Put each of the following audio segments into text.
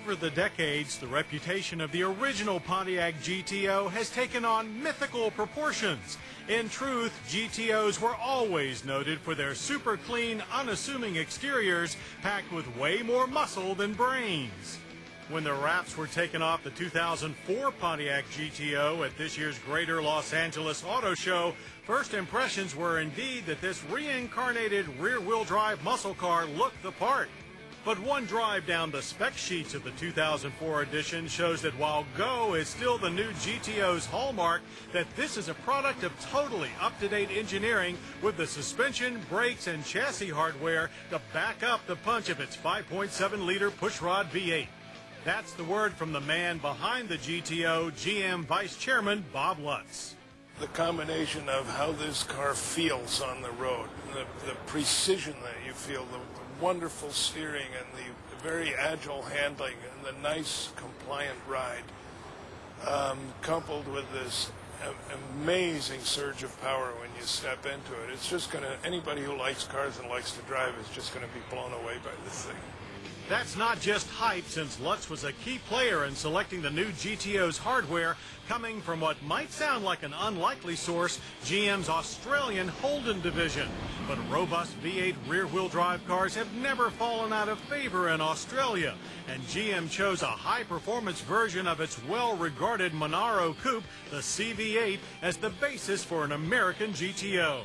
Over the decades, the reputation of the original Pontiac GTO has taken on mythical proportions. In truth, GTOs were always noted for their super clean, unassuming exteriors packed with way more muscle than brains. When the wraps were taken off the 2004 Pontiac GTO at this year's Greater Los Angeles Auto Show, first impressions were indeed that this reincarnated rear-wheel drive muscle car looked the part. But one drive down the spec sheets of the 2004 edition shows that while Go is still the new GTO's hallmark, that this is a product of totally up-to-date engineering with the suspension, brakes, and chassis hardware to back up the punch of its 5.7-liter pushrod V8. That's the word from the man behind the GTO, GM Vice Chairman Bob Lutz. The combination of how this car feels on the road, the precision that you feel, the wonderful steering and the very agile handling and the nice compliant ride, coupled with this amazing surge of power when you step into it. It's just going to, anybody who likes cars and likes to drive is just going to be blown away by this thing. That's not just hype, since Lutz was a key player in selecting the new GTO's hardware, coming from what might sound like an unlikely source, GM's Australian Holden division. But robust V8 rear-wheel drive cars have never fallen out of favor in Australia, and GM chose a high-performance version of its well-regarded Monaro coupe, the CV8, as the basis for an American GTO.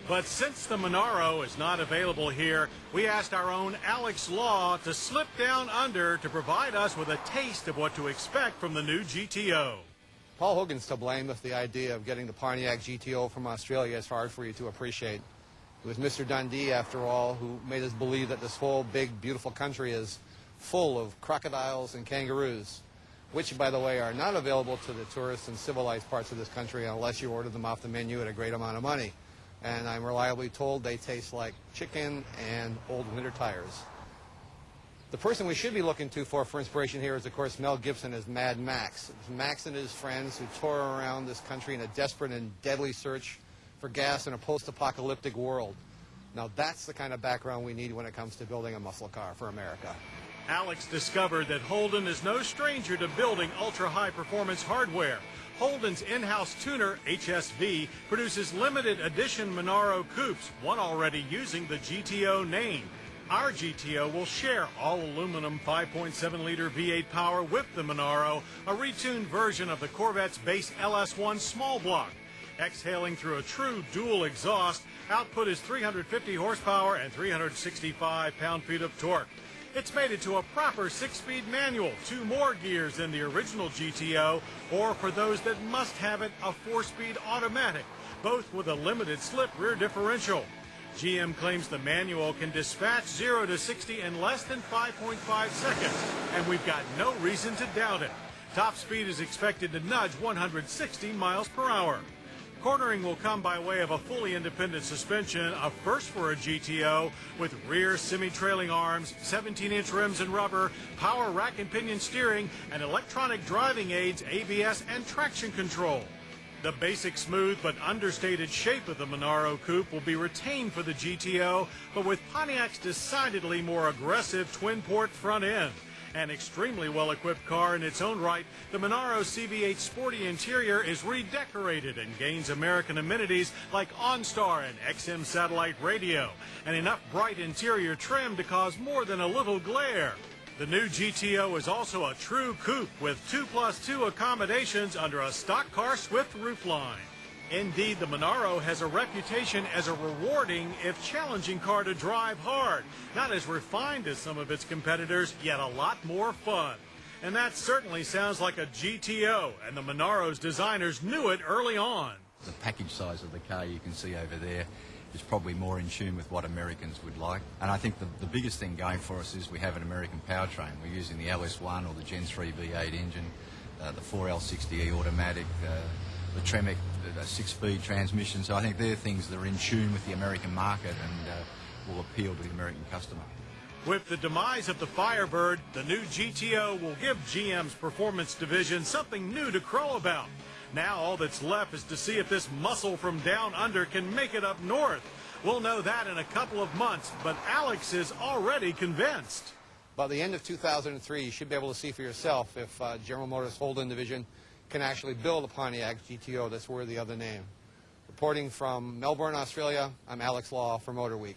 But since the Monaro is not available here, we asked our own Alex Law to slip down under to provide us with a taste of what to expect from the new GTO. Paul Hogan's to blame if the idea of getting the Pontiac GTO from Australia is hard for you to appreciate. It was Mr. Dundee, after all, who made us believe that this whole big, beautiful country is full of crocodiles and kangaroos, which, by the way, are not available to the tourists and civilized parts of this country unless you order them off the menu at a great amount of money. And I'm reliably told they taste like chicken and old winter tires. The person we should be looking to for inspiration here is, of course, Mel Gibson as Mad Max. It was Max and his friends who tore around this country in a desperate and deadly search for gas in a post-apocalyptic world. Now, that's the kind of background we need when it comes to building a muscle car for America. Alex discovered that Holden is no stranger to building ultra-high-performance hardware. Holden's in-house tuner, HSV, produces limited edition Monaro coupes, one already using the GTO name. Our GTO will share all aluminum 5.7-liter V8 power with the Monaro, a retuned version of the Corvette's base LS1 small block. Exhaling through a true dual exhaust, output is 350 horsepower and 365 pound-feet of torque. It's made it to a proper 6-speed manual, 2 more gears than the original GTO, or for those that must have it, a 4-speed automatic, both with a limited slip rear differential. GM claims the manual can dispatch 0 to 60 in less than 5.5 seconds, and we've got no reason to doubt it. Top speed is expected to nudge 160 miles per hour. Cornering will come by way of a fully independent suspension, a first for a GTO, with rear semi-trailing arms, 17-inch rims and rubber, power rack and pinion steering, and electronic driving aids, ABS, and traction control. The basic smooth but understated shape of the Monaro coupe will be retained for the GTO, but with Pontiac's decidedly more aggressive twin-port front end. An extremely well-equipped car in its own right, the Monaro CV8 sporty interior is redecorated and gains American amenities like OnStar and XM satellite radio, and enough bright interior trim to cause more than a little glare. The new GTO is also a true coupe with 2+2 accommodations under a stock car Swift roofline. Indeed, the Monaro has a reputation as a rewarding, if challenging, car to drive hard. Not as refined as some of its competitors, yet a lot more fun. And that certainly sounds like a GTO, and the Monaro's designers knew it early on. The package size of the car you can see over there is probably more in tune with what Americans would like. And I think the biggest thing going for us is we have an American powertrain. We're using the LS1 or the Gen 3 V8 engine, the 4L60E automatic, the Tremec, a 6-speed transmission. So I think they're things that are in tune with the American market and will appeal to the American customer. With the demise of the Firebird, the new GTO will give GM's performance division something new to crow about. Now all that's left is to see if this muscle from down under can make it up north. We'll know that in a couple of months, but Alex is already convinced. By the end of 2003, you should be able to see for yourself if General Motors Holden Division can actually build a Pontiac GTO that's worthy of the name. Reporting from Melbourne, Australia, I'm Alex Law for MotorWeek.